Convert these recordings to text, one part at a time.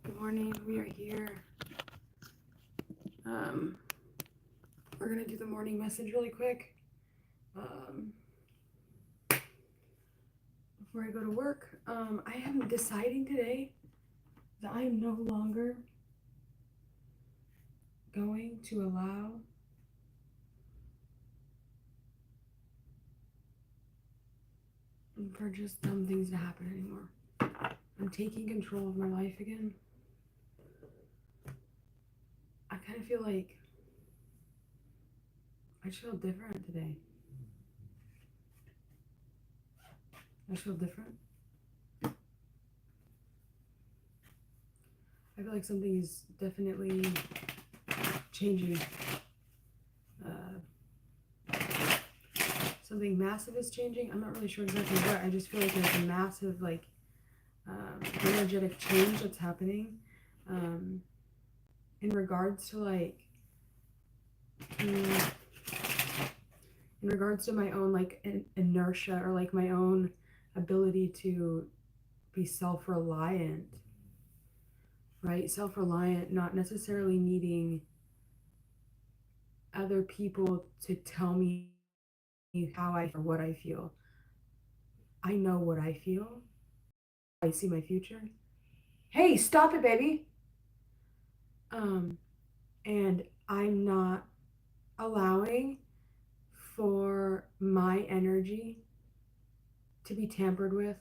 Good morning. We are here. We're gonna do the morning message really quick before I go to work. I am deciding today that I am no longer going to allow for just dumb things to happen anymore. I'm taking control of my life again. I kind of feel like I just feel different today. I just feel different. I feel like something is definitely changing. Something massive is changing. I'm not really sure exactly what. I just feel like there's a massive energetic change that's happening in regards to in regards to my own inertia or my own ability to be self-reliant, right? Self-reliant, not necessarily needing other people to tell me how I or what I feel. I know what I feel. I see my future. Hey, stop it, baby. And I'm not allowing for my energy to be tampered with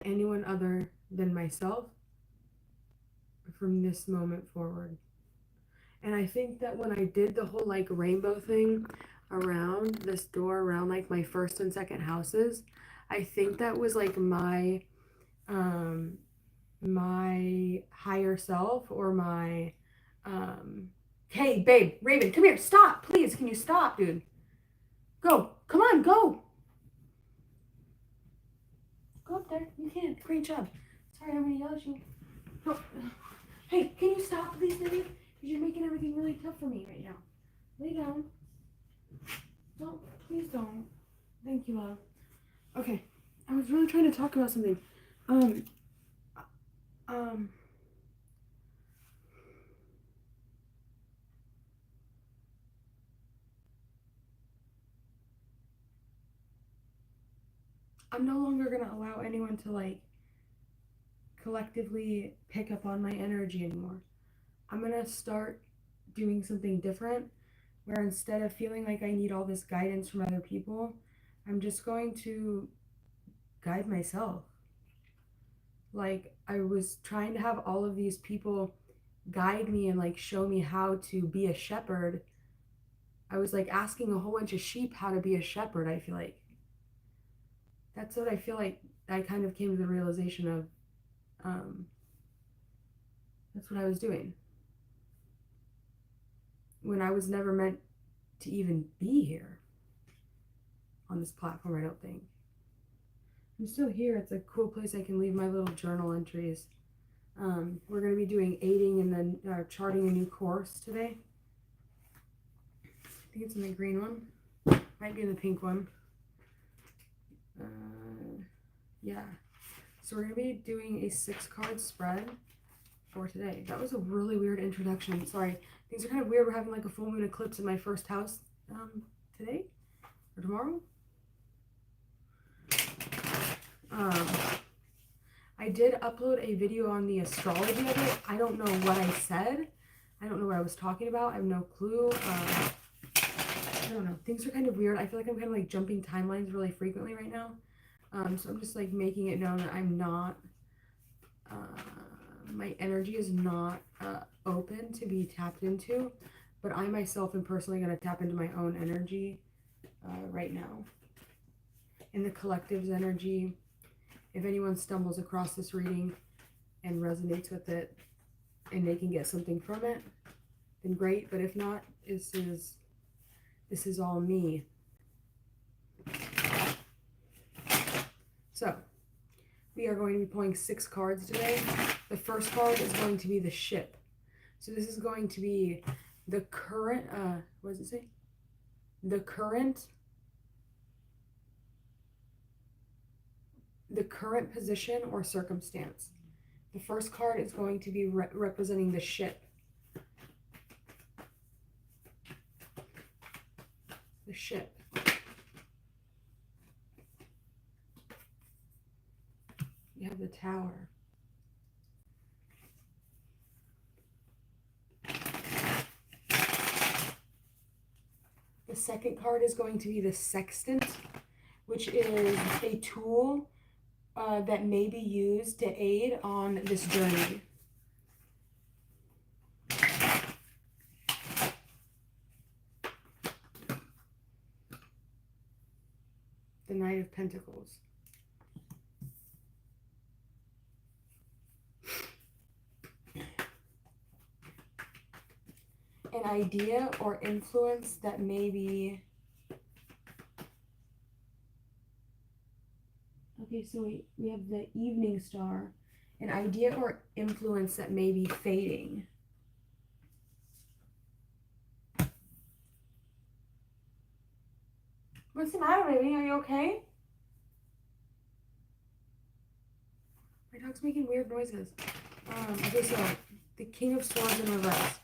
anyone other than myself from this moment forward. And I think that when I did the whole rainbow thing around this door, around my first and second houses, I think that was my my higher self or my hey babe, Raven, come here, stop, please, can you stop, dude? Go, come on, go up there, you can. Great job. Sorry, I'm gonna yell at you. No. Hey, can you stop, please, baby? Because you're making everything really tough for me right now. Lay down. Don't, please don't. Thank you, love. Okay, I was really trying to talk about something. I'm no longer gonna allow anyone to collectively pick up on my energy anymore. I'm gonna start doing something different where instead of feeling like I need all this guidance from other people, I'm just going to guide myself. I was trying to have all of these people guide me and show me how to be a shepherd. I was asking a whole bunch of sheep how to be a shepherd. I feel like that's what I feel like I kind of came to the realization of. That's what I was doing when I was never meant to even be here on this platform. I don't think I'm still here. It's a cool place I can leave my little journal entries. We're going to be doing aiding and then charting a new course today. I think it's in the green one. Might be in the pink one. Yeah. So we're going to be doing a 6-card spread for today. That was a really weird introduction. Sorry. Things are kind of weird. We're having a full moon eclipse in my first house today or tomorrow. I did upload a video on the astrology of it. I don't know what I said. I don't know what I was talking about. I have no clue. I don't know. Things are kind of weird. I feel like I'm kind of jumping timelines really frequently right now. So I'm just making it known that I'm not, my energy is not open to be tapped into, but I myself am personally going to tap into my own energy right now. In the collective's energy. If anyone stumbles across this reading and resonates with it and they can get something from it, then great. But if not, this is all me. So we are going to be pulling 6 cards today. The first card is going to be the ship. So this is going to be the current, what does it say? The current position or circumstance The first card is going to be representing the ship. The ship. You have the Tower. The second card is going to be the Sextant, which is a tool that may be used to aid on this journey. The Knight of Pentacles. An idea or influence that may be... Okay, so we have the Evening Star. An idea or influence that may be fading. What's the matter, baby? Are you okay? My dog's making weird noises. Okay, so the King of Swords in reverse.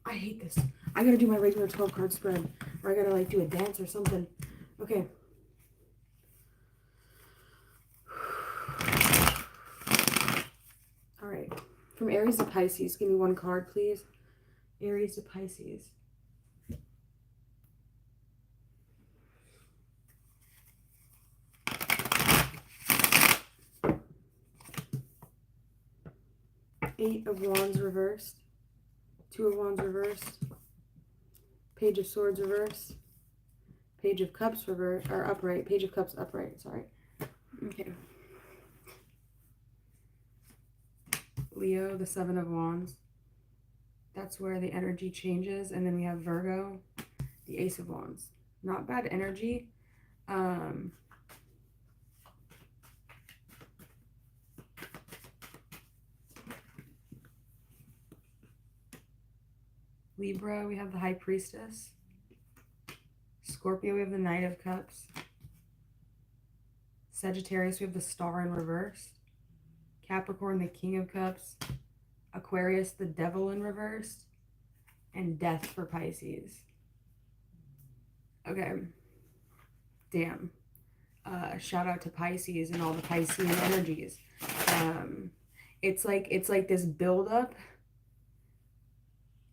I hate this. I gotta do my regular 12 card spread. Or I gotta like do a dance or something. Okay. Alright. From Aries to Pisces, give me one card, please. Aries to Pisces. Eight of Wands reversed. Two of Wands reversed. Page of Swords reversed. Page of Cups reversed, or upright. Page of Cups upright, sorry. Okay. Leo, the Seven of Wands. That's where the energy changes. And then we have Virgo, the Ace of Wands. Not bad energy. Libra, we have the High Priestess. Scorpio, we have the Knight of Cups. Sagittarius, we have the Star in reverse. Capricorn, the King of Cups. Aquarius, the Devil in reverse. And Death for Pisces. Okay. Damn. Shout out to Pisces and all the Piscean energies. It's like this buildup.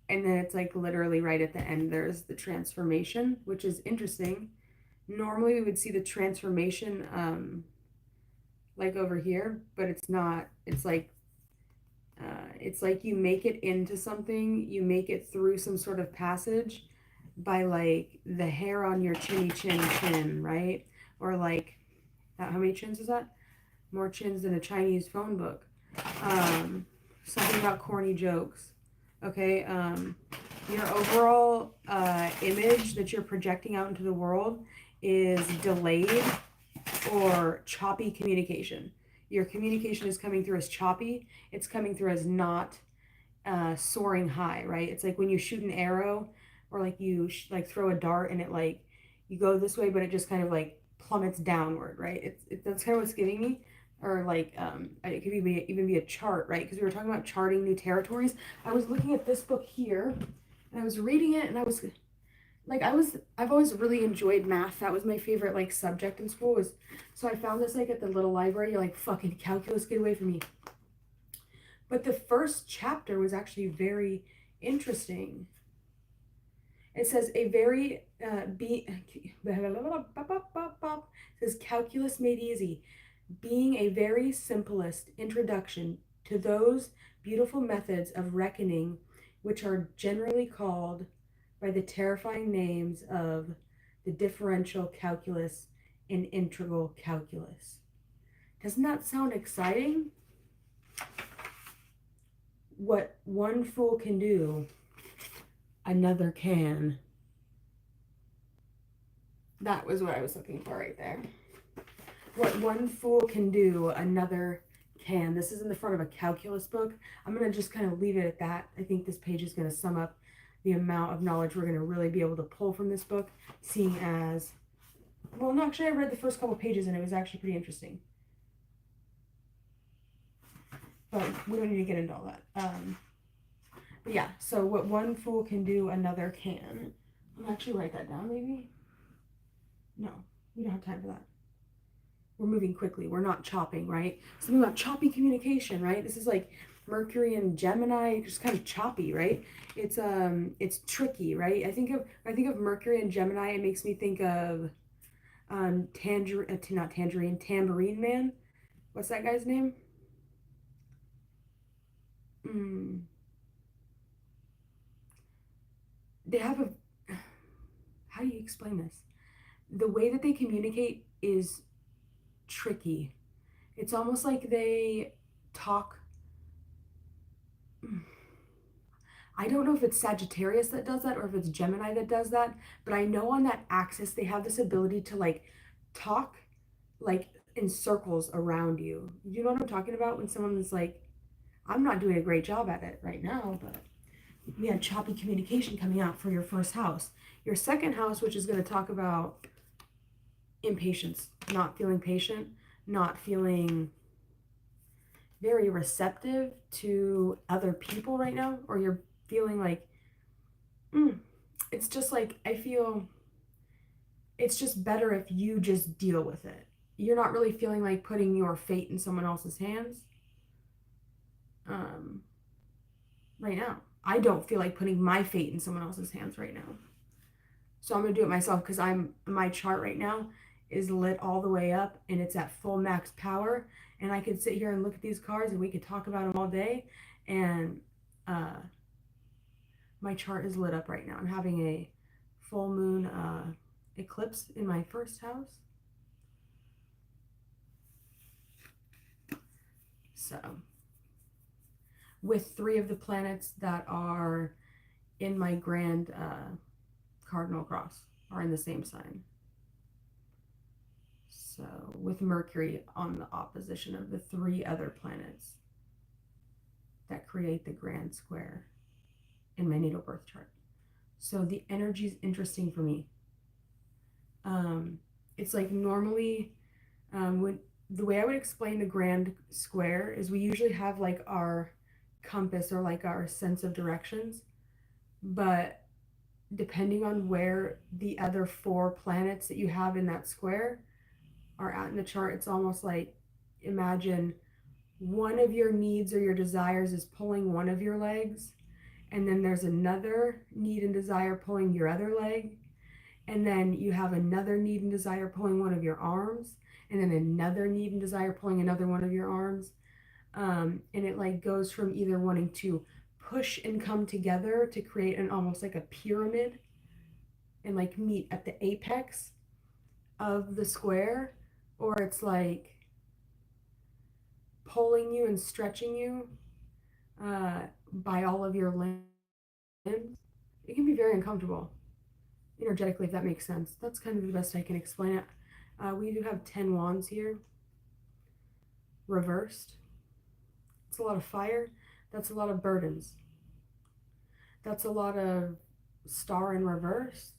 And then it's like literally right at the end, there's the transformation, which is interesting. Normally we would see the transformation like over here, but it's not. It's like you make it into something, you make it through some sort of passage by like the hair on your chin, right? Or like, how many chins is that? More chins than a Chinese phone book. Something about corny jokes. Okay, your overall image that you're projecting out into the world is delayed or choppy communication. Your communication is coming through as choppy. It's coming through as not soaring high, right? It's like when you shoot an arrow or like you like throw a dart and it like, you go this way, but it just kind of like plummets downward, right? That's kind of what's giving me. Or like it could even be a chart, right? Because we were talking about charting new territories. I was looking at this book here and I was reading it and I was like, I've always really enjoyed math. That was my favorite like subject in school. So I found this like at the little library. You're like, fucking calculus, get away from me. But the first chapter was actually very interesting. It says it says calculus made easy, being a very simplest introduction to those beautiful methods of reckoning which are generally called by the terrifying names of the differential calculus and integral calculus. Doesn't that sound exciting? What one fool can do, another can. That was what I was looking for right there. What one fool can do, another can. This is in the front of a calculus book. I'm going to just kind of leave it at that. I think this page is going to sum up the amount of knowledge we're going to really be able to pull from this book, seeing as Well, no, actually, I read the first couple pages and it was actually pretty interesting. But we don't need to get into all that. But yeah, so what one fool can do, another can. I'll actually write that down, maybe. No, we don't have time for that. We're moving quickly. We're not chopping, right? Something about choppy communication, right? This is like Mercury and Gemini, just kind of choppy, right? It's tricky, right? I think of Mercury and Gemini, it makes me think of not tangerine, tambourine man. What's that guy's name? Mm, they have a how do you explain this? The way that they communicate is tricky. It's almost like they talk. I don't know if it's Sagittarius that does that or if it's Gemini that does that, but I know on that axis they have this ability to like talk like in circles around you. You know what I'm talking about when someone is like, I'm not doing a great job at it right now, but we had choppy communication coming out for your first house. Your second house, which is going to talk about impatience, not feeling patient, not feeling very receptive to other people right now, or you're feeling like, mm, it's just like, I feel it's just better if you just deal with it. You're not really feeling like putting your fate in someone else's hands um, right now. I don't feel like putting my fate in someone else's hands right now. So I'm gonna do it myself because my chart right now is lit all the way up and it's at full max power. And I could sit here and look at these cards and we could talk about them all day. And uh, my chart is lit up right now. I'm having a full moon eclipse in my first house. So, with three of the planets that are in my grand cardinal cross are in the same sign. So, with Mercury on the opposition of the three other planets that create the grand square in my natal birth chart. So, the energy is interesting for me. Um, it's like normally, when the way I would explain the grand square is we usually have like our compass or like our sense of directions, but depending on where the other four planets that you have in that square are at in the chart, it's almost like imagine one of your needs or your desires is pulling one of your legs, and then there's another need and desire pulling your other leg, and then you have another need and desire pulling one of your arms, and then another need and desire pulling another one of your arms. And it like goes from either wanting to push and come together to create an almost like a pyramid and like meet at the apex of the square, or it's like pulling you and stretching you by all of your limbs. It can be very uncomfortable energetically, if that makes sense. That's kind of the best I can explain it. We do have 10 wands here, reversed. It's a lot of fire. That's a lot of burdens. That's a lot of star in reverse,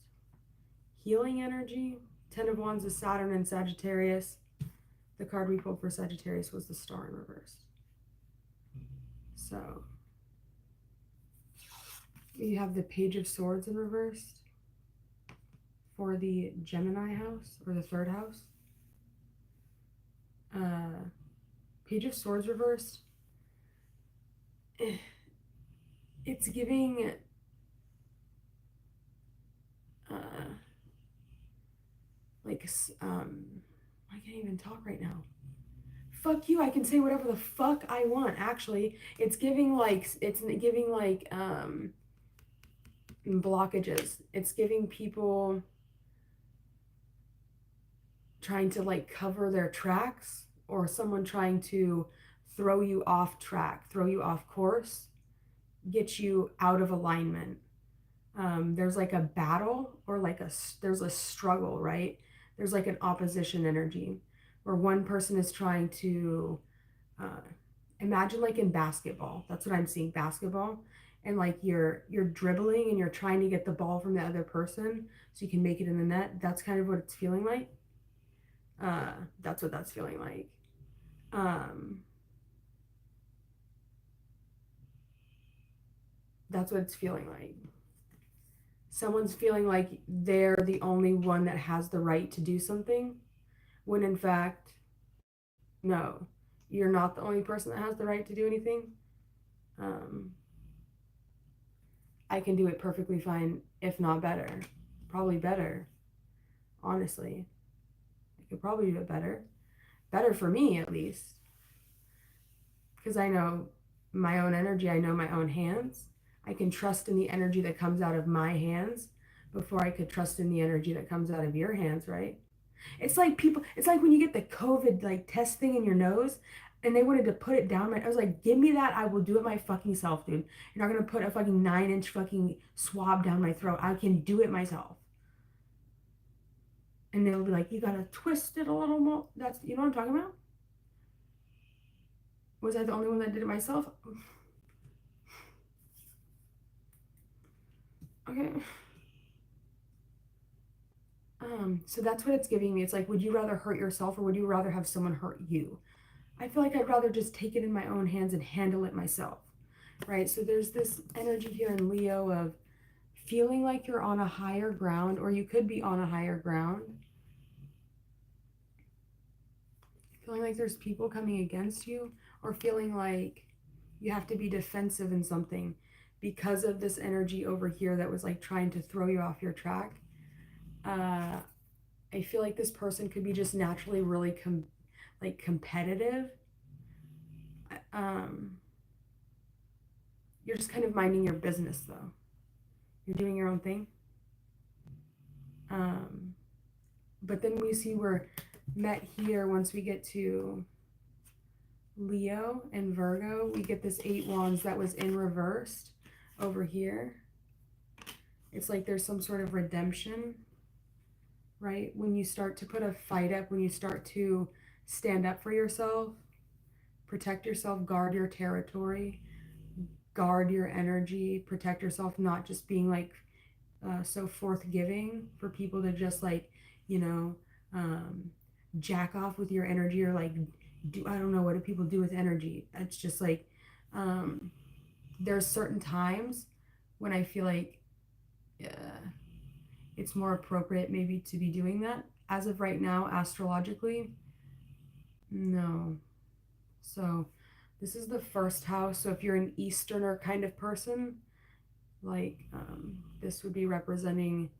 healing energy. 10 of wands is Saturn and Sagittarius. The card we pulled for Sagittarius was the star in reverse. So you have the Page of Swords in reverse for the Gemini house or the third house. Page of Swords reversed. It's giving like I can't even talk right now. Fuck you, I can say whatever the fuck I want. Actually, it's giving like blockages. It's giving people trying to like cover their tracks, or someone trying to throw you off track, throw you off course, get you out of alignment. There's like a battle or like there's a struggle, right? There's like an opposition energy where one person is trying to uh, imagine like in basketball. That's what I'm seeing, basketball. And like you're dribbling and you're trying to get the ball from the other person so you can make it in the net. That's kind of what it's feeling like. That's what that's feeling like. Um, that's what it's feeling like. Someone's feeling like they're the only one that has the right to do something, when in fact, no, you're not the only person that has the right to do anything. Um, I can do it perfectly fine, if not better. Probably better, honestly. I could probably do it better. Better for me, at least. Because I know my own energy, I know my own hands. I can trust in the energy that comes out of my hands before I could trust in the energy that comes out of your hands, right? It's like people, it's like when you get the COVID like test thing in your nose and they wanted to put it down. I was like, give me that. I will do it my fucking self, dude. You're not going to put a fucking 9-inch fucking swab down my throat. I can do it myself. And they'll be like, you got to twist it a little more. That's, you know what I'm talking about? Was I the only one that did it myself? Okay. So that's what it's giving me. It's like, would you rather hurt yourself or would you rather have someone hurt you? I feel like I'd rather just take it in my own hands and handle it myself, right? So there's this energy here in Leo of feeling like you're on a higher ground, or you could be on a higher ground, feeling like there's people coming against you, or feeling like you have to be defensive in something because of this energy over here that was like trying to throw you off your track. Uh, I feel like this person could be just naturally really like competitive. Um, you're just kind of minding your business though. You're doing your own thing. Um, but then we see we're met here once we get to Leo and Virgo. We get this 8 wands that was in reversed over here. It's like there's some sort of redemption, right? When you start to put a fight up, when you start to stand up for yourself, protect yourself, guard your territory, guard your energy, protect yourself, not just being like so forthgiving for people to just like, you know, um, jack off with your energy, or like do, I don't know, what do people do with energy? It's just like um, there's certain times when I feel like uh, it's more appropriate maybe to be doing that. As of right now, astrologically, no. So this is the first house. So if you're an Easterner kind of person, like this would be representing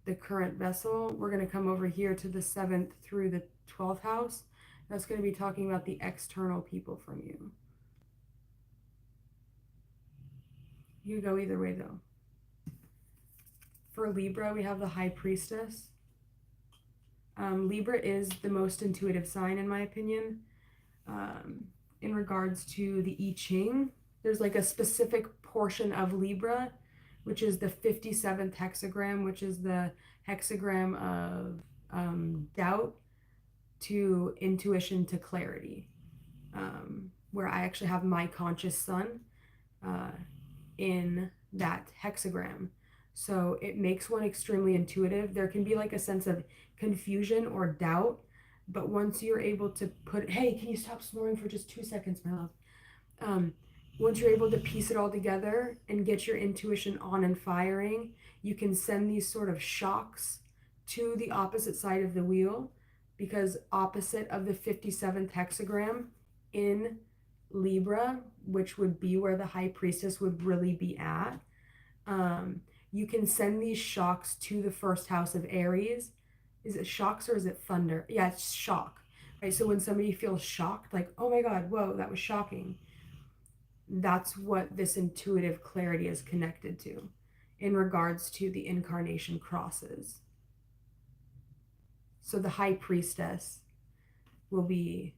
the current vessel. We're going to come over here to the 7th through the 12th house. That's going to be talking about the external people from you. You go either way though. For Libra, we have the High Priestess. Libra is the most intuitive sign, in my opinion. In regards to the I Ching, there's like a specific portion of Libra, which is the 57th hexagram, which is the hexagram of doubt to intuition to clarity, where I actually have my conscious sun in that hexagram. So it makes one extremely intuitive. There can be like a sense of confusion or doubt, but once you're able to put, hey, can you stop snoring for just 2 seconds, my love? Um, Once you're able to piece it all together and get your intuition on and firing, you can send these sort of shocks to the opposite side of the wheel, because opposite of the 57th hexagram in Libra, which would be where the High Priestess would really be at, you can send these shocks to the first house of Aries. Is it shocks or is it thunder? Yeah, it's shock. Right. So when somebody feels shocked, like, oh my God, whoa, that was shocking. That's what this intuitive clarity is connected to in regards to the incarnation crosses. So the High Priestess will be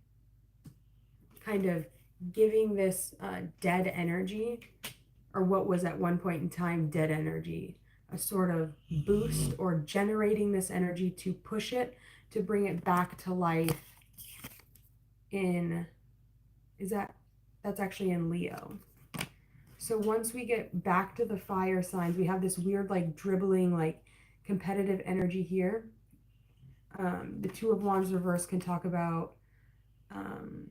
kind of giving this dead energy, or what was at one point in time dead energy, a sort of boost, or generating this energy to push it, to bring it back to life in, that's actually in Leo. So once we get back to the fire signs, we have this weird like dribbling like competitive energy here. The Two of Wands reverse can talk about an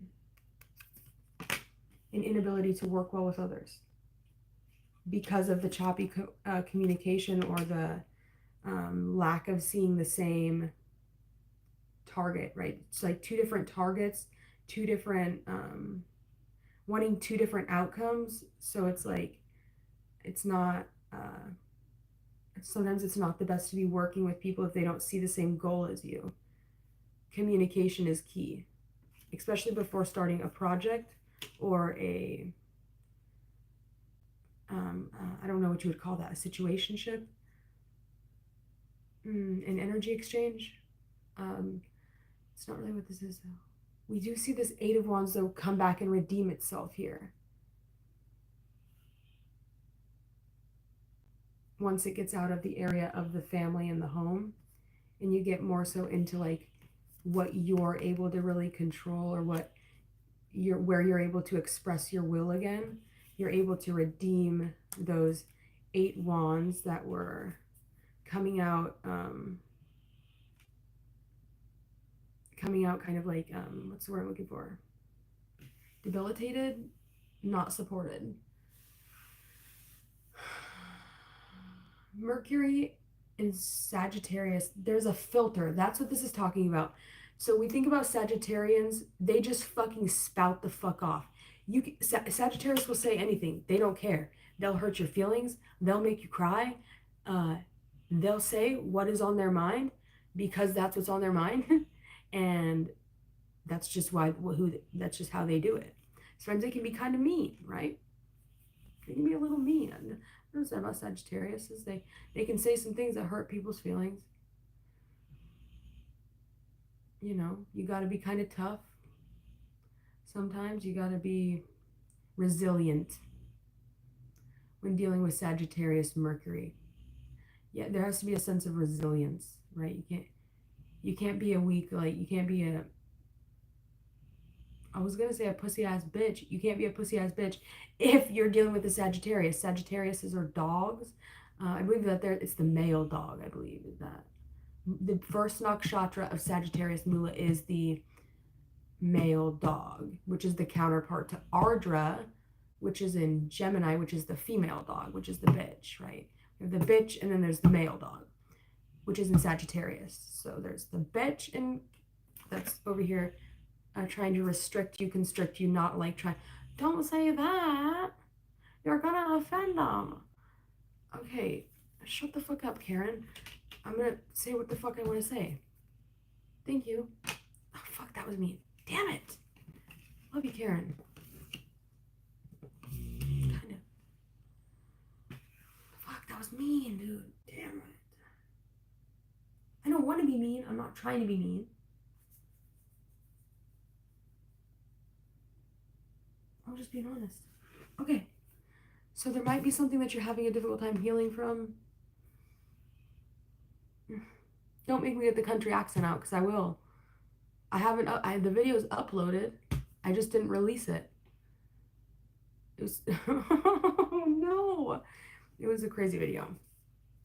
inability to work well with others because of the choppy communication or the lack of seeing the same target, right? It's like two different targets, two different wanting two different outcomes. So it's like it's not sometimes it's not the best to be working with people if they don't see the same goal as you. Communication is key, especially before starting a project or a I don't know what you would call that, a situationship, an energy exchange. It's not really what this is, though. We do see this Eight of Wands, though, come back and redeem itself here. Once it gets out of the area of the family and the home, and you get more so into like what you're able to really control, or where you're able to express your will again, you're able to redeem those Eight Wands that were coming out kind of like what's the word I'm looking for? Debilitated, not supported. Mercury in Sagittarius, there's a filter. That's what this is talking about. So we think about Sagittarians, they just fucking spout the fuck off. Sagittarius will say anything. They don't care. They'll hurt your feelings. They'll make you cry. They'll say what is on their mind because that's what's on their mind. And that's just that's just how they do it. Sometimes they can be kind of mean, right? They can be a little mean. I notice that about Sagittarius is they can say some things that hurt people's feelings. You know, you got to be kind of tough. Sometimes you got to be resilient when dealing with Sagittarius Mercury. Yeah, there has to be a sense of resilience, right? You can't be a weak, like you can't be a I was gonna say a pussy ass bitch. You can't be a pussy ass bitch if you're dealing with a Sagittarius. Sagittariuses are dogs. I believe that it's the male dog. I believe is that the first nakshatra of Sagittarius Mula is the male dog, which is the counterpart to Ardra, which is in Gemini, which is the female dog, which is the bitch, right? We have the bitch, and then there's the male dog, which is in Sagittarius. So there's the bitch, and that's over here. Trying to restrict you, constrict you, not like trying. Don't say that. You're gonna offend them. Okay, shut the fuck up, Karen. I'm gonna say what the fuck I want to say. Thank you. Oh, fuck, that was mean. Damn it. Love you, Karen. Kind of. Fuck, that was mean, dude. Damn it. I don't want to be mean. I'm not trying to be mean. I'm just being honest. Okay. So there might be something that you're having a difficult time healing from. Don't make me get the country accent out, because I will. I haven't. The video's uploaded. I just didn't release it. It was. Oh no! It was a crazy video.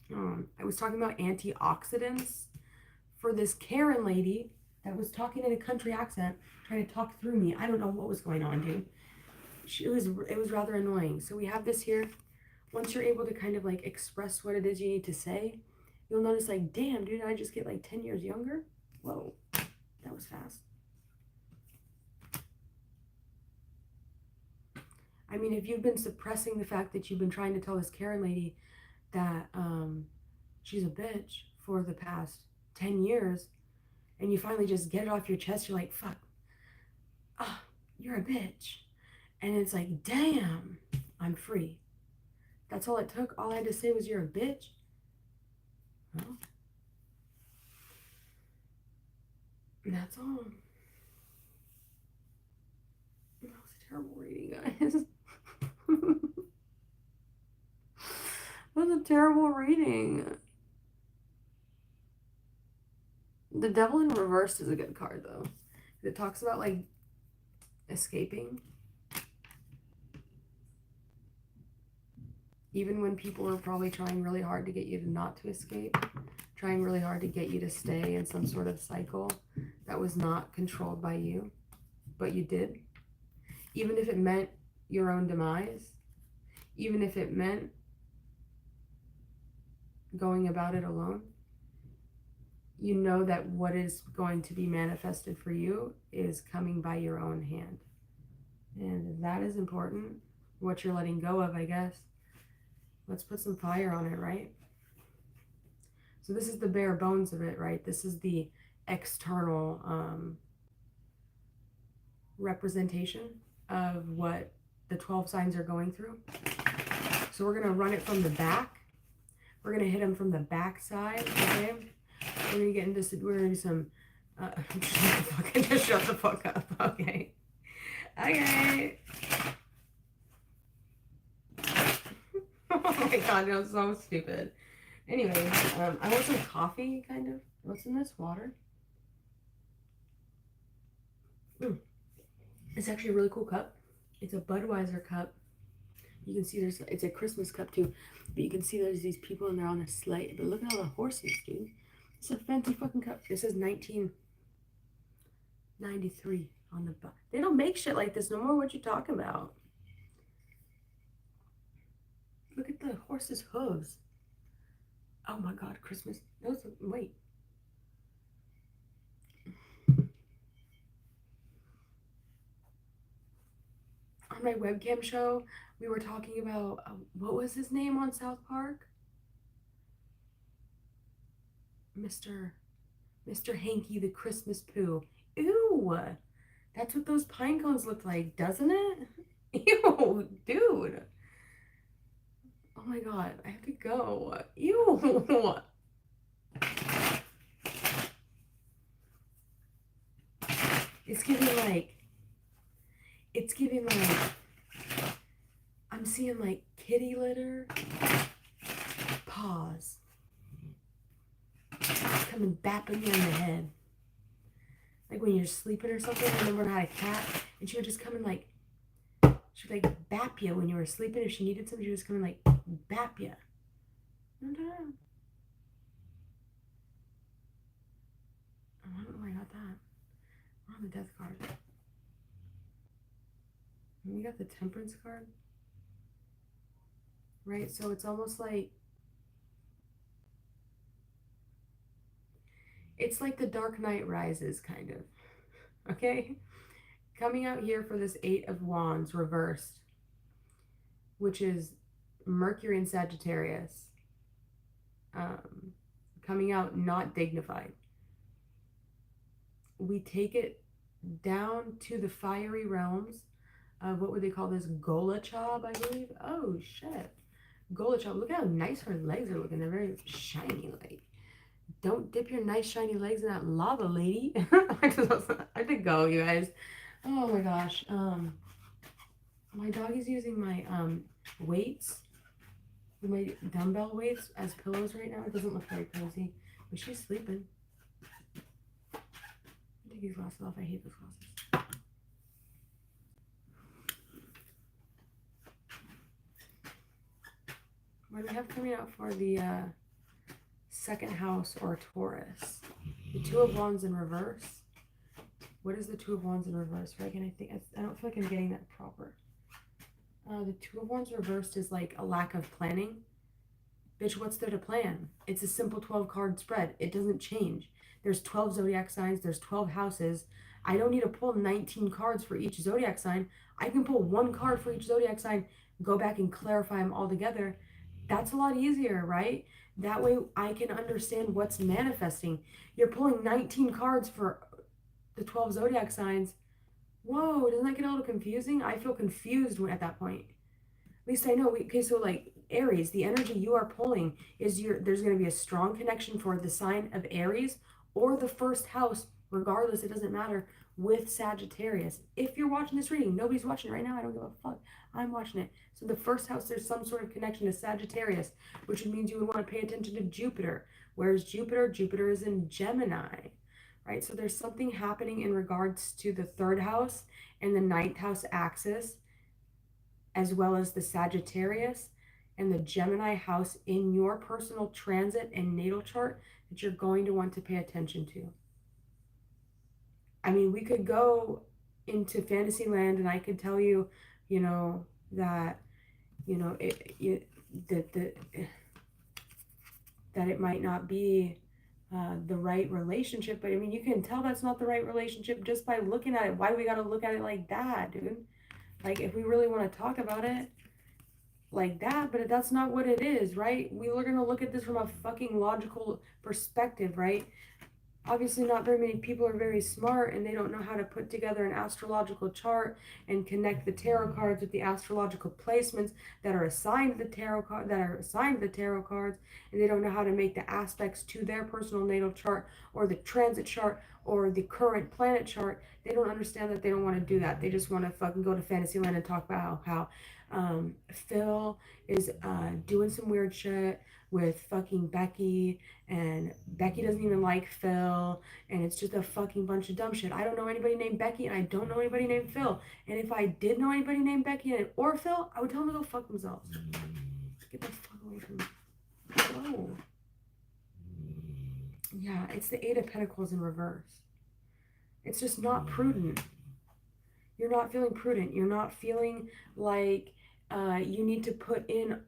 I was talking about antioxidants for this Karen lady that was talking in a country accent, trying to talk through me. I don't know what was going on, dude. It was rather annoying. So we have this here. Once you're able to kind of like express what it is you need to say, you'll notice like, damn, dude, I just get like 10 years younger. Whoa, that was fast. I mean, if you've been suppressing the fact that you've been trying to tell this Karen lady that she's a bitch for the past 10 years, and you finally just get it off your chest, you're like, fuck, you're a bitch. And it's like, damn, I'm free. That's all it took. All I had to say was, you're a bitch. Well, that's all. That was a terrible reading, guys. That was a terrible reading. The Devil in Reverse is a good card, though. It talks about, like, escaping. Even when people are probably trying really hard to get you to not to escape, trying really hard to get you to stay in some sort of cycle that was not controlled by you, but you did. Even if it meant your own demise, even if it meant going about it alone, you know that what is going to be manifested for you is coming by your own hand. And that is important. What you're letting go of, I guess. Let's put some fire on it, right? So this is the bare bones of it, right? This is the external representation of what the 12 signs are going through. So we're going to run it from the back. We're going to hit them from the back side, okay? We're going to get into we're going to do some just shut the fuck up, okay? Okay. Oh my god, that was so stupid. Anyway, I want some coffee, kind of. What's in this? Water? It's actually a really cool cup. It's a Budweiser cup. You can see it's a Christmas cup too. But you can see there's these people and they're on a sleigh. But look at all the horses, dude. It's a fancy fucking cup. It says 1993 on the butt. They don't make shit like this no more. What you talking about? Look at the horse's hooves. Oh my god, Christmas. Wait. On my webcam show, we were talking about what was his name on South Park? Mr. Hanky the Christmas Pooh. Ew, that's what those pine cones look like, doesn't it? Ew, dude. Oh my god, I have to go. Ew. It's giving like, I'm seeing like kitty litter, paws, coming bapping me on the head. Like when you're sleeping or something. I remember I had a cat and she would just come and like, she would like bap you when you were sleeping. If she needed something, she would just come and like bap you. I don't know why I got that. We're on the death card. And we got the temperance card. Right? So it's almost like, it's like the Dark Knight Rises, kind of. Okay? Coming out here for this Eight of Wands reversed, which is Mercury in Sagittarius. Coming out not dignified. We take it down to the fiery realms of, what would they call this? Golachab, I believe. Oh, shit. Golachab. Look how nice her legs are looking. They're very shiny. Like, don't dip your nice shiny legs in that lava, lady. I had to go, you guys. Oh my gosh. My dog is using my weights, my dumbbell weights as pillows right now. It doesn't look very cozy, but she's sleeping. Take these glasses off. I hate those glasses. What do we have coming out for the second house or Taurus? The Two of Wands in reverse. What is the Two of Wands in reverse? Right? And I don't feel like I'm getting that proper. The Two of Wands reversed is like a lack of planning. Bitch, what's there to plan? It's a simple 12 card spread. It doesn't change. There's 12 zodiac signs. There's 12 houses. I don't need to pull 19 cards for each zodiac sign. I can pull one card for each zodiac sign, go back and clarify them all together. That's a lot easier, right? That way I can understand what's manifesting. You're pulling 19 cards for the 12 zodiac signs. Whoa, doesn't that get a little confusing? I feel confused at that point. At least I know. Okay, so like Aries, the energy you are pulling is there's going to be a strong connection for the sign of Aries or the first house, regardless, it doesn't matter, with Sagittarius. If you're watching this reading, nobody's watching it right now. I don't give a fuck. I'm watching it. So the first house, there's some sort of connection to Sagittarius, which means you would want to pay attention to Jupiter. Where's Jupiter? Jupiter is in Gemini, right? So there's something happening in regards to the third house and the ninth house axis, as well as the Sagittarius and the Gemini house in your personal transit and natal chart that you're going to want to pay attention to. I mean, we could go into fantasy land and I could tell you, you know, that, you know, that that it might not be the right relationship, but I mean, you can tell that's not the right relationship just by looking at it. Why do we got to look at it like that, dude? Like, if we really want to talk about it like that, but that's not what it is, right? We're going to look at this from a fucking logical perspective, right? Obviously not very many people are very smart and they don't know how to put together an astrological chart and connect the tarot cards with the astrological placements that are assigned to the tarot cards, and they don't know how to make the aspects to their personal natal chart or the transit chart or the current planet chart. They don't understand that. They don't want to do that. They just want to fucking go to Fantasyland and talk about how Phil is doing some weird shit with fucking Becky, and Becky doesn't even like Phil, and it's just a fucking bunch of dumb shit. I don't know anybody named Becky, and I don't know anybody named Phil. And if I did know anybody named Becky or Phil, I would tell them to go fuck themselves. Get the fuck away from me. Oh. Yeah, it's the Eight of Pentacles in reverse. It's just not prudent. You're not feeling prudent. You're not feeling like you need to put in...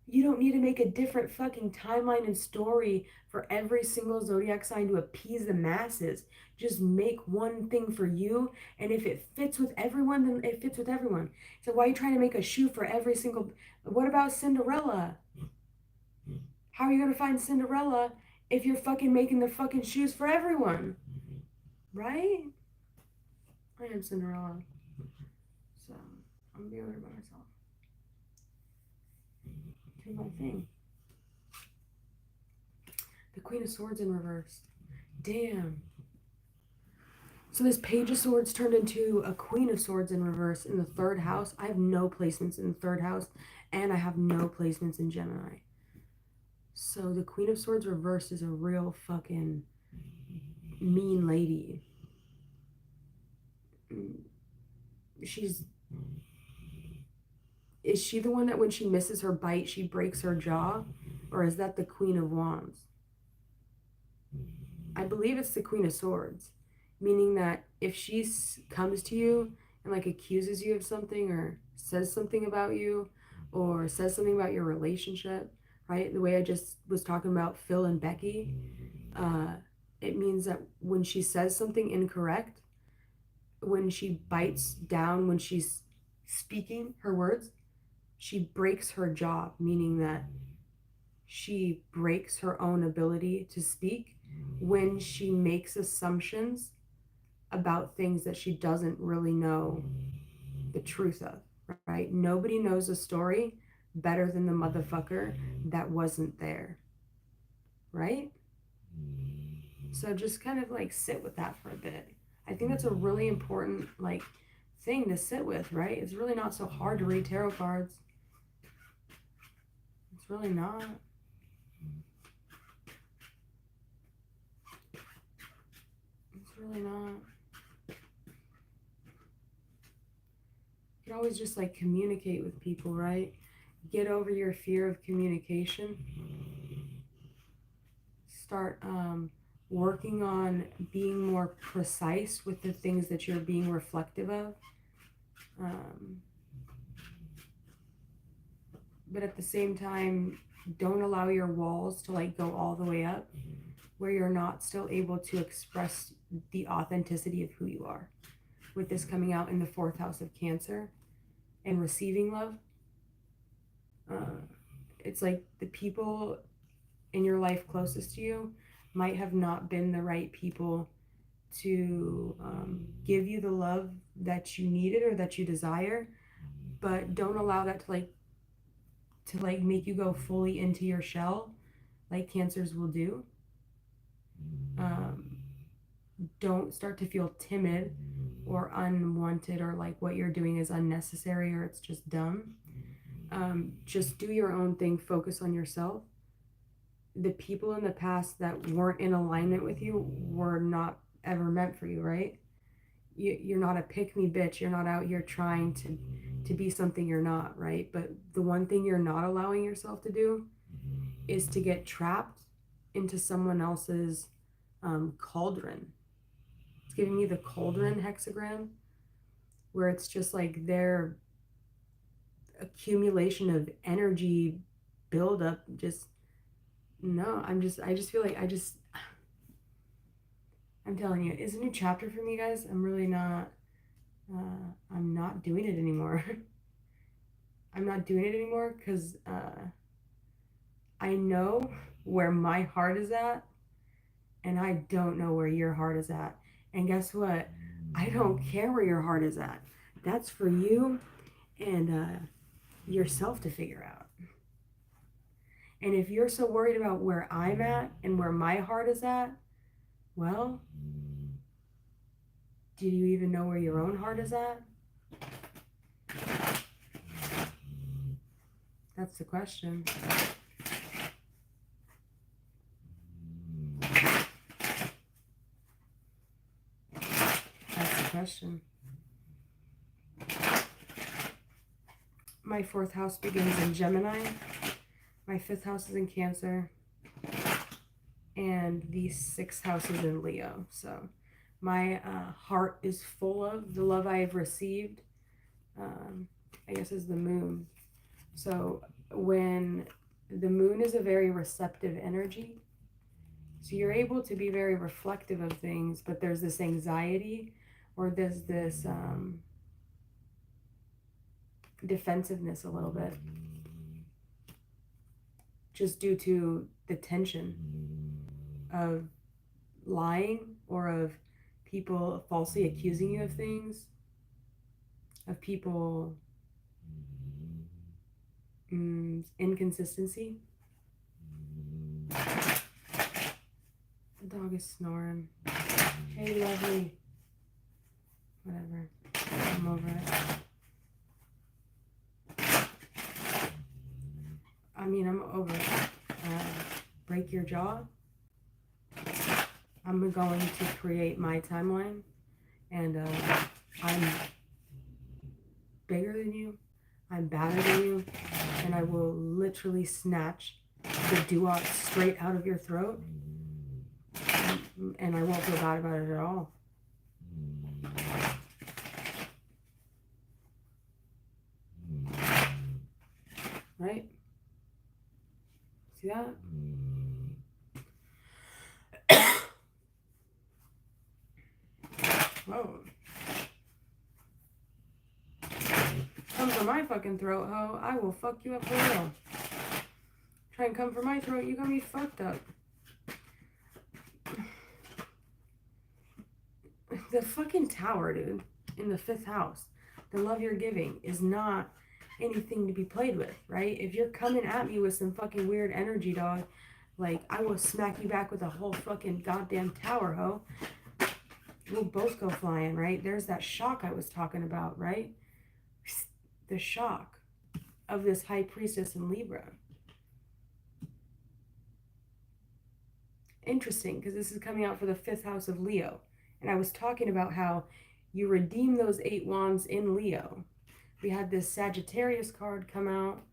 You don't need to make a different fucking timeline and story for every single zodiac sign to appease the masses. Just make one thing for you, and if it fits with everyone, then it fits with everyone. So why are you trying to make a shoe for every single... What about Cinderella? How are you going to find Cinderella if you're fucking making the fucking shoes for everyone? Right? I am Cinderella. So, I'm going to be over by myself. Do my thing. The Queen of Swords in reverse. Damn. So this Page of Swords turned into a Queen of Swords in reverse in the third house. I have no placements in the third house, and I have no placements in Gemini. So the Queen of Swords reversed is a real fucking mean lady. Is she the one that when she misses her bite, she breaks her jaw? Or is that the Queen of Wands? I believe it's the Queen of Swords, meaning that if she comes to you and like accuses you of something or says something about you or says something about your relationship, right? The way I just was talking about Phil and Becky, it means that when she says something incorrect, when she bites down, when she's speaking her words, she breaks her jaw, meaning that she breaks her own ability to speak when she makes assumptions about things that she doesn't really know the truth of, right? Nobody knows a story better than the motherfucker that wasn't there, right? So just kind of like sit with that for a bit. I think that's a really important like thing to sit with, right? It's really not so hard to read tarot cards. It's really not. It's really not. You can always just like communicate with people, right? Get over your fear of communication. Start working on being more precise with the things that you're being reflective of. But at the same time, don't allow your walls to like go all the way up where you're not still able to express the authenticity of who you are. With this coming out in the 4th house of Cancer and receiving love, it's like the people in your life closest to you might have not been the right people to give you the love that you needed or that you desire, but don't allow that to make you go fully into your shell like Cancers will do. Don't start to feel timid or unwanted or like what you're doing is unnecessary or it's just dumb. Just do your own thing. Focus on yourself. The people in the past that weren't in alignment with you were not ever meant for you, right? You're not a pick-me bitch. You're not out here trying to be something you're not, right? But the one thing you're not allowing yourself to do is to get trapped into someone else's cauldron. It's giving me the cauldron hexagram, where it's just like their accumulation of energy buildup. Just no, I just feel like I'm telling you, it's a new chapter for me, guys. I'm really not, I'm not doing it anymore. I'm not doing it anymore because I know where my heart is at, and I don't know where your heart is at. And guess what? I don't care where your heart is at. That's for you and yourself to figure out. And if you're so worried about where I'm at and where my heart is at, well, do you even know where your own heart is at? That's the question. That's the question. My 4th house begins in Gemini. My 5th house is in Cancer. And the 6th house is in Leo. So my heart is full of the love I have received. I guess is the moon. So when the moon is a very receptive energy, so you're able to be very reflective of things, but there's this anxiety or there's this defensiveness a little bit, just due to the tension of lying or of people falsely accusing you of things, of people inconsistency. The dog is snoring. Hey, lovely. Whatever. I'm over it. I mean, I'm over it. Break your jaw. I'm going to create my timeline, and I'm bigger than you. I'm badder than you, and I will literally snatch the doo-wop straight out of your throat, and I won't feel bad about it at all. Right? See that? Whoa. Come for my fucking throat, ho. I will fuck you up for real. Try and come for my throat, you got me fucked up. The fucking tower, dude, in the 5th house, the love you're giving is not anything to be played with, right? If you're coming at me with some fucking weird energy, dog, like, I will smack you back with a whole fucking goddamn tower, ho. We'll both go flying, right? There's that shock I was talking about, right? The shock of this high priestess in Libra. Interesting, because this is coming out for the 5th house of Leo. And I was talking about how you redeem those 8 wands in Leo. We had this Sagittarius card come out,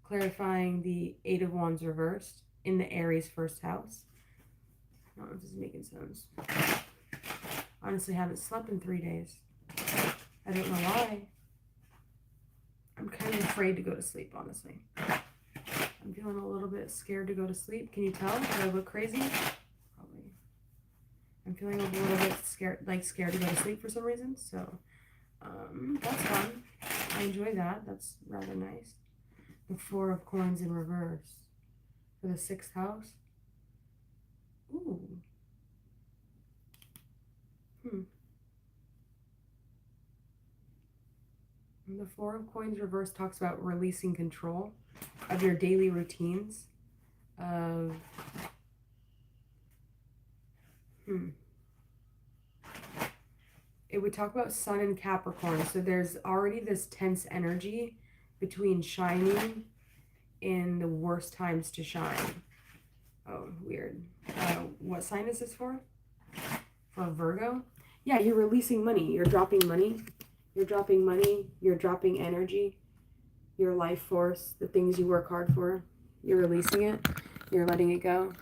clarifying the 8 of wands reversed in the Aries 1st house. I don't know if this is making sense. Honestly, haven't slept in 3 days. I don't know why. I'm kind of afraid to go to sleep, honestly. I'm feeling a little bit scared to go to sleep. Can you tell? Do I look crazy? Probably. I'm feeling a little bit scared to go to sleep for some reason. So, that's fun. I enjoy that. That's rather nice. The 4 of coins in reverse for the 6th house. Ooh. The 4 of coins reverse talks about releasing control of your daily routines, of it would talk about Sun and Capricorn. So there's already this tense energy between shining in the worst times to shine. Oh, weird. What sign is this for? For Virgo? Yeah, you're releasing money. You're dropping money. You're dropping money. You're dropping energy. Your life force, the things you work hard for. You're releasing it. You're letting it go.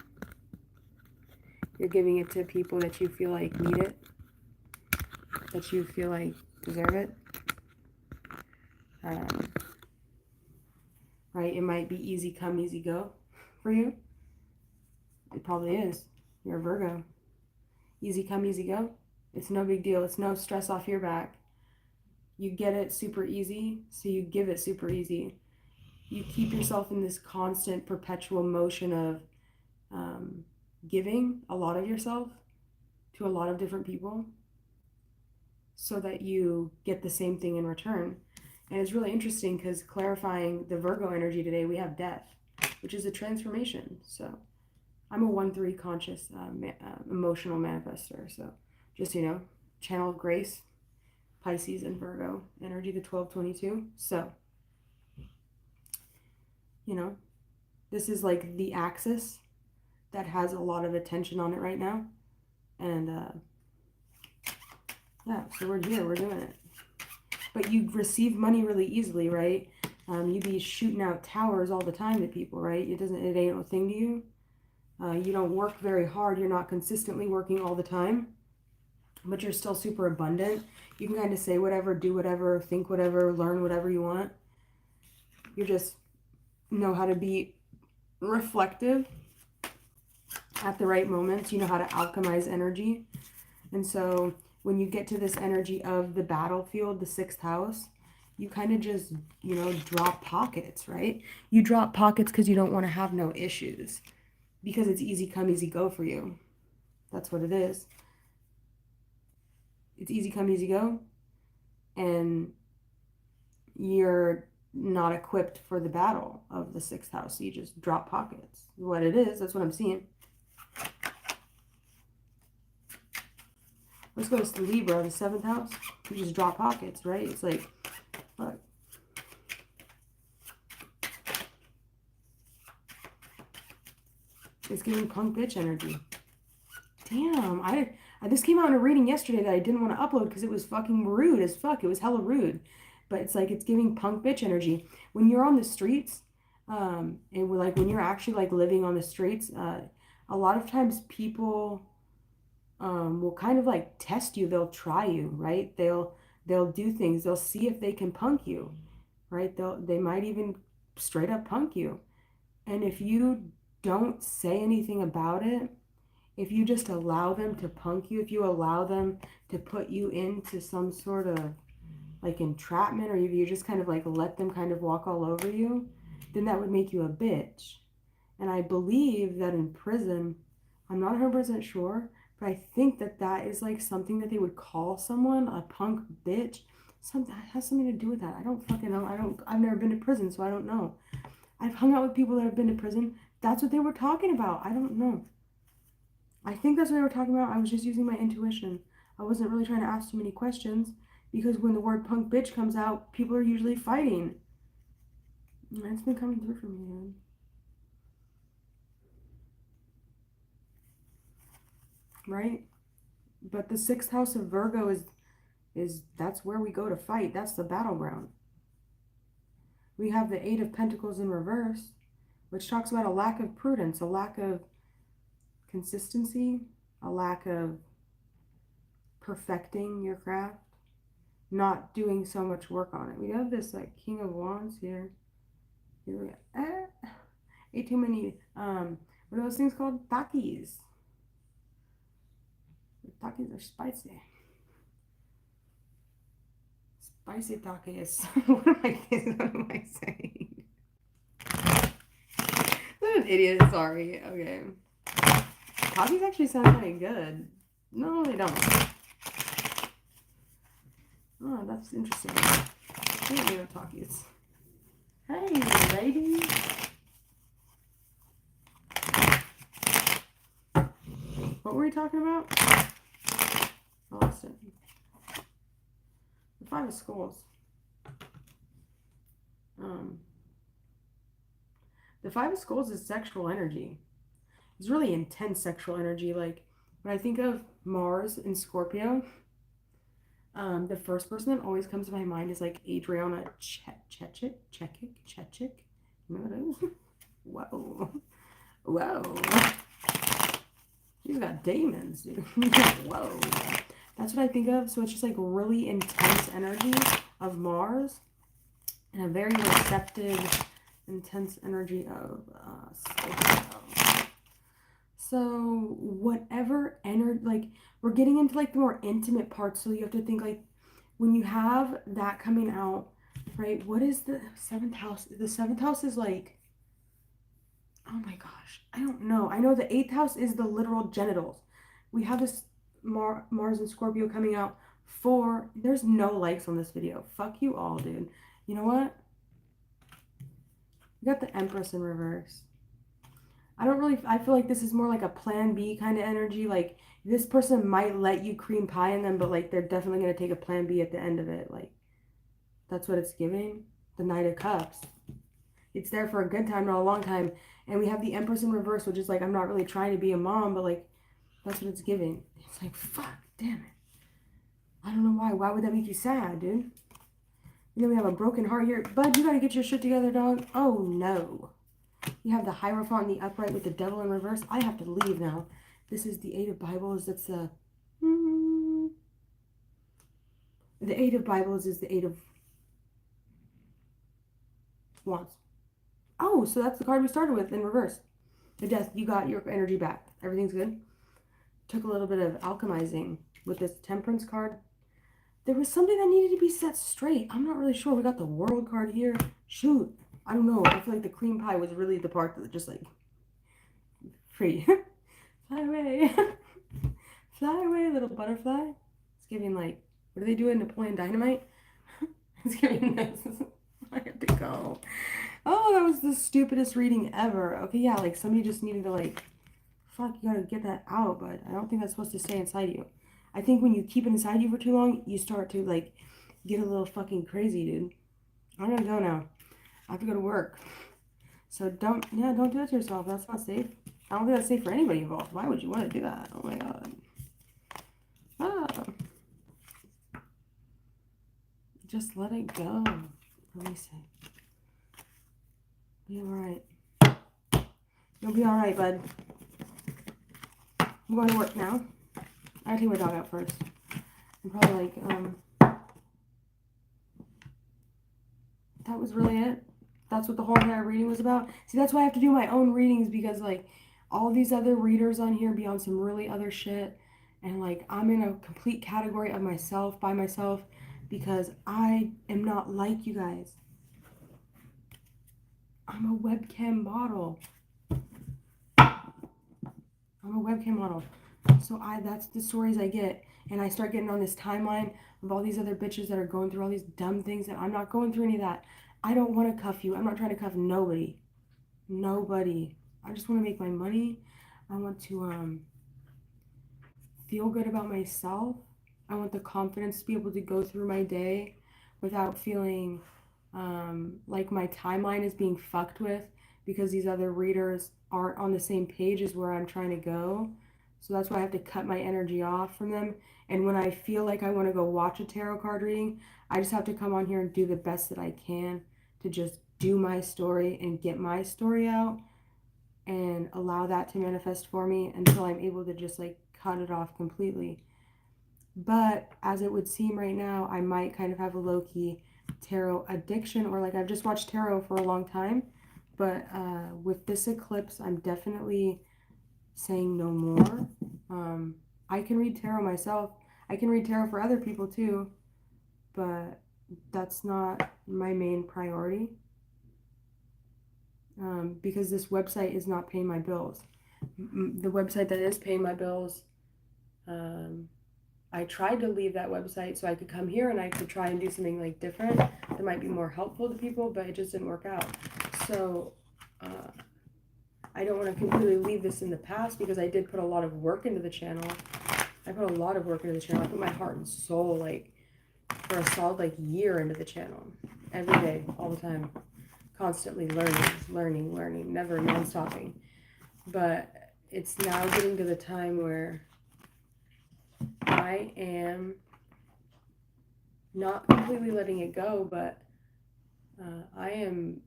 You're giving it to people that you feel like need it, that you feel like deserve it. Right? It might be easy come, easy go for you. It probably is. You're a Virgo. Easy come, easy go. It's no big deal. It's no stress off your back. You get it super easy, so you give it super easy. You keep yourself in this constant, perpetual motion of giving a lot of yourself to a lot of different people so that you get the same thing in return. And it's really interesting because clarifying the Virgo energy today, we have death, which is a transformation. So I'm a 1-3 conscious emotional manifester. So just, channel of grace, Pisces and Virgo energy, the 1222. So, this is like the axis that has a lot of attention on it right now. And yeah, so we're here, we're doing it. But you receive money really easily, right? You be shooting out towers all the time to people, right? It ain't a thing to you. You don't work very hard. You're not consistently working all the time, but you're still super abundant. You can kind of say whatever, do whatever, think whatever, learn whatever you want. You just know how to be reflective at the right moments. You know how to alchemize energy. And so when you get to this energy of the battlefield, the 6th house, you kind of just, drop pockets, right? You drop pockets because you don't want to have no issues, because it's easy come, easy go for you. That's what it is. It's easy come, easy go. And you're not equipped for the battle of the 6th house. So you just drop pockets. What it is, that's what I'm seeing. Let's go to Libra, the 7th house. You just drop pockets, right? It's like, look. It's giving punk bitch energy. Damn, this came out in a reading yesterday that I didn't want to upload because it was fucking rude as fuck. It was hella rude. But it's like, it's giving punk bitch energy. When you're on the streets, and when you're actually like living on the streets, a lot of times people will kind of like test you. They'll try you, right? They'll do things. They'll see if they can punk you, right? They might even straight up punk you. And if you don't say anything about it, if you just allow them to punk you, if you allow them to put you into some sort of like entrapment, or if you just kind of like let them kind of walk all over you, then that would make you a bitch. And I believe that in prison, I'm not 100% sure, but I think that is like something that they would call someone a punk bitch. That has something to do with that. I don't fucking know. I've never been to prison, so I don't know. I've hung out with people that have been to prison. That's what they were talking about. I don't know. I think that's what they were talking about. I was just using my intuition. I wasn't really trying to ask too many questions, because when the word punk bitch comes out, people are usually fighting. And it's been coming through for me, man. Right? But the 6th house of Virgo is that's where we go to fight. That's the battleground. We have the 8 of Pentacles in reverse, which talks about a lack of prudence, a lack of consistency, a lack of perfecting your craft, not doing so much work on it. We have this like King of Wands here. Here we go. Ate too many, what are those things called? Takis. The takis are spicy. Spicy takis. What am I saying? I'm an idiot, sorry. Okay. Takis actually sound kind of good. No, they don't. Oh, that's interesting. I don't know Takis. Hey, lady. What were we talking about? I lost it. The 5 of Skulls. The 5 of Skulls is sexual energy. It's really intense sexual energy. Like, when I think of Mars in Scorpio, the first person that always comes to my mind is like Adriana Chechik. You know what it is? Whoa. He's got demons, dude. Whoa. That's what I think of. So it's just like really intense energy of Mars and a very receptive, intense energy of Scorpio. So whatever energy, like we're getting into like the more intimate parts. So you have to think like when you have that coming out, right? What is the seventh house? The seventh house is like, oh my gosh, I don't know. I know the eighth house is the literal genitals. We have this Mars and Scorpio coming out for, there's no likes on this video. Fuck you all, dude. You know what? We got the Empress in reverse. I feel like this is more like a plan B kind of energy. Like this person might let you cream pie in them, but like they're definitely going to take a plan B at the end of it. Like that's what it's giving. The Knight of Cups. It's there for a good time, not a long time. And we have the Empress in reverse, which is like, I'm not really trying to be a mom, but like, that's what it's giving. It's like, fuck, damn it. I don't know why. Why would that make you sad, dude? And then we have a broken heart here. Bud, you gotta get your shit together, dog. Oh, no. You have the Hierophant in the upright with the devil in reverse. I have to leave now. This is the Eight of Bibles. That's the Eight of Bibles is the Eight of Wands. Oh, so that's the card we started with in reverse. The Death. You got your energy back. Everything's good. Took a little bit of alchemizing with this Temperance card. There was something that needed to be set straight. I'm not really sure. We got the World card here. Shoot. I don't know. I feel like the cream pie was really the part that just like free. Fly away. Fly away, little butterfly. It's giving like, what do they do in Napoleon Dynamite? It's giving this. I have to go. Oh, that was the stupidest reading ever. Okay, yeah, like somebody just needed to like, fuck, you gotta get that out, but I don't think that's supposed to stay inside you. I think when you keep it inside you for too long, you start to like get a little fucking crazy, dude. I'm gonna go now. I have to go to work. So don't do that to yourself. That's not safe. I don't think that's safe for anybody involved. Why would you want to do that? Oh my god. Ah. Just let it go. Release it. Be alright. You'll be alright, bud. I'm going to work now. I gotta take my dog out first. I'm probably like, that was really it. That's what the whole entire reading was about. See, that's why I have to do my own readings because like all these other readers on here be on some really other shit. And like I'm in a complete category of myself by myself because I am not like you guys. I'm a webcam model. So that's the stories I get. And I start getting on this timeline of all these other bitches that are going through all these dumb things and I'm not going through any of that. I don't want to cuff you. I'm not trying to cuff nobody. Nobody. I just want to make my money. I want to feel good about myself. I want the confidence to be able to go through my day without feeling like my timeline is being fucked with because these other readers aren't on the same page as where I'm trying to go. So that's why I have to cut my energy off from them. And when I feel like I want to go watch a tarot card reading, I just have to come on here and do the best that I can to just do my story and get my story out and allow that to manifest for me until I'm able to just like cut it off completely. But as it would seem right now, I might kind of have a low-key tarot addiction, or like I've just watched tarot for a long time, but with this eclipse, I'm definitely saying no more. I can read tarot myself. I can read tarot for other people too, but that's not my main priority because this website is not paying my bills. The website that is paying my bills, I tried to leave that website so I could come here and I could try and do something like different that might be more helpful to people, but it just didn't work out. So I don't want to completely leave this in the past because I did put a lot of work into the channel. I put a lot of work into the channel. I put my heart and soul like for a solid like year into the channel. Every day, all the time. Constantly learning, never non-stopping. But it's now getting to the time where I am not completely letting it go, but I am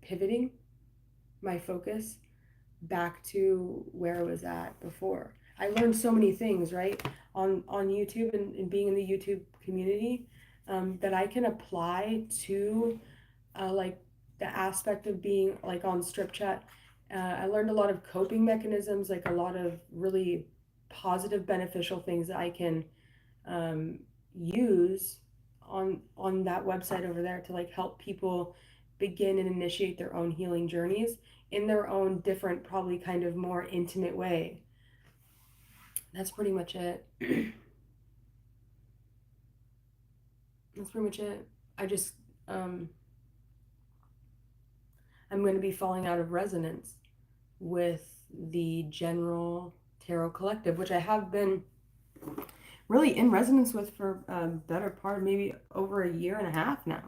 pivoting my focus back to where I was at before. I learned so many things, right, on YouTube and being in the YouTube community, that I can apply to like the aspect of being like on strip chat. I learned a lot of coping mechanisms, like a lot of really positive, beneficial things that I can um, use on that website over there to like help people begin and initiate their own healing journeys in their own different, probably kind of more intimate way. That's pretty much it. That's pretty much it. I just um, I'm going to be falling out of resonance with the general tarot collective, which I have been really in resonance with for a better part, maybe over a year and a half now.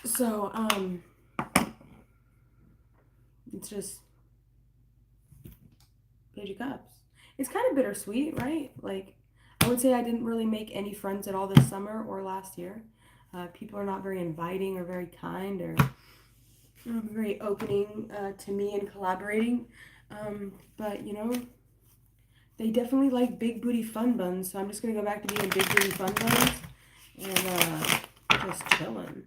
So, it's just Page of Cups. It's kind of bittersweet, right? Like, I would say I didn't really make any friends at all this summer or last year. People are not very inviting or very kind or very opening to me and collaborating. But, you know, they definitely like big booty fun buns, so I'm just going to go back to being big booty fun buns and just chilling,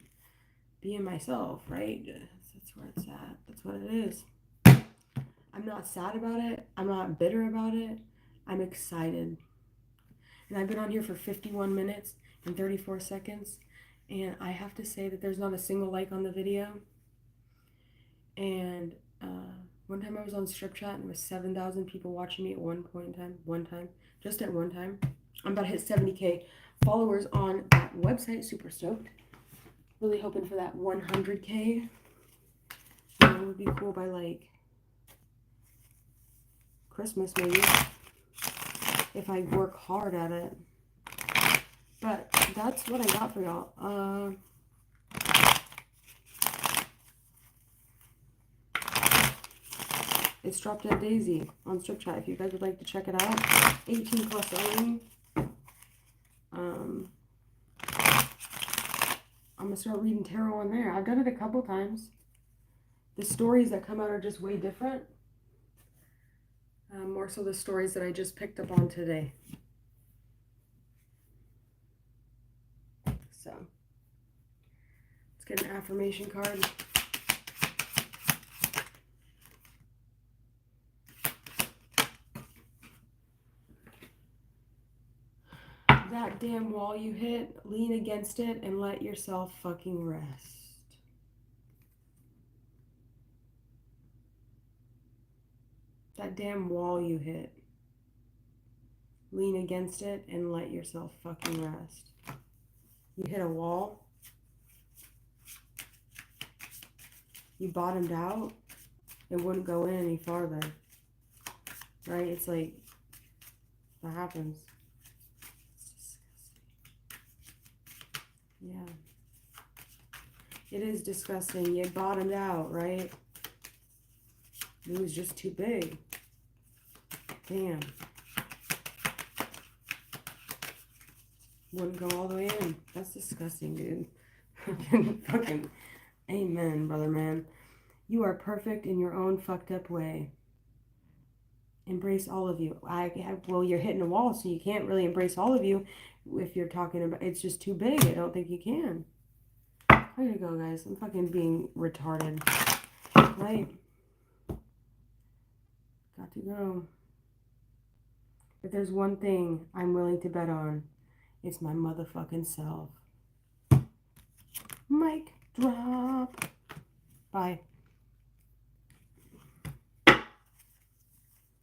being myself, right? That's where it's at. That's what it is. I'm not sad about it. I'm not bitter about it. I'm excited. And I've been on here for 51 minutes and 34 seconds. And I have to say that there's not a single like on the video. And one time I was on Strip Chat and there was 7,000 people watching me at one point in time. One time. Just at one time. I'm about to hit 70K followers on that website. Super stoked. Really hoping for that 100K. That would be cool by like Christmas maybe, if I work hard at it. But that's what I got for y'all. It's Drop Dead Daisy on Strip Chat if you guys would like to check it out. 18 plus only. I'm gonna start reading tarot on there. I've done it a couple times. The stories that come out are just way different. More so the stories that I just picked up on today. So, let's get an affirmation card. That damn wall you hit, lean against it and let yourself fucking rest. That damn wall you hit. Lean against it and let yourself fucking rest. You hit a wall. You bottomed out. It wouldn't go in any farther. Right? It's like, that happens. It's disgusting. Yeah. It is disgusting. You bottomed out, right? It was just too big. Damn. Wouldn't go all the way in. That's disgusting, dude. Fucking amen, brother man. You are perfect in your own fucked up way. Embrace all of you. Well, you're hitting a wall, so you can't really embrace all of you if you're talking about, it's just too big. I don't think you can. I gotta go, guys. I'm fucking being retarded. Right? Got to go. If there's one thing I'm willing to bet on, it's my motherfucking self. Mic drop. Bye.